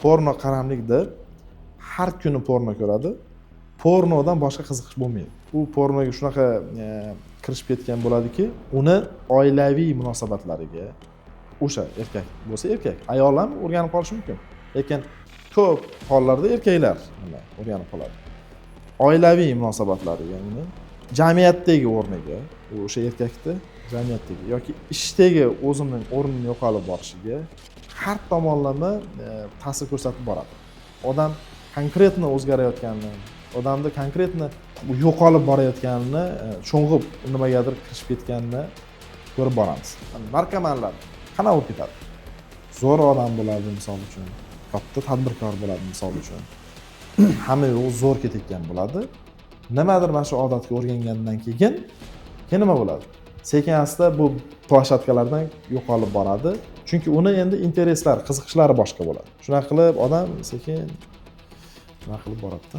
porno qaramlik deb har kuni porno ko'radi. Pornodan boshqa qiziqish bo'lmaydi. U pornoga shunaqa kirishib ketgan bo'ladiki, uni oilaviy munosabatlariga o'sha erkak bo'lsa erkak, ayol ham o'rganib qolishi mumkin. Lekin ko'p hollarda erkaklar o'rganib qoladi. Oilaviy munosabatlariga, uni jamiyatdagi o'rniga, o'sha erkakni jamiyatdagi yoki ishdagi o'zining o'rnini yo'qolib borishiga har tomonlama ta'sir ko'rsatib boradi. Odam konkretni o'zgarayotganini, odamda konkretni yo'qolib borayotganini, sho'ng'ib nimagadir kirishib ketganini ko'rib boramiz. Narkomanlar qanaqa bo'lib ketadi? Zo'r odam bo'ladi misol uchun, katta tadbirkor bo'ladi misol uchun. Hamma yo'q zo'r ketayotgan bo'ladi. Nimadir mana shu odatga o'rgangandan keyin nima bo'ladi? Sekin-asta bu plashatkalardan yo'qolib boradi. Chunki uni endi intereslar, qiziqishlari boshqa bo'ladi. Shunaqa qilib odam sekin nima qilib boradi-da.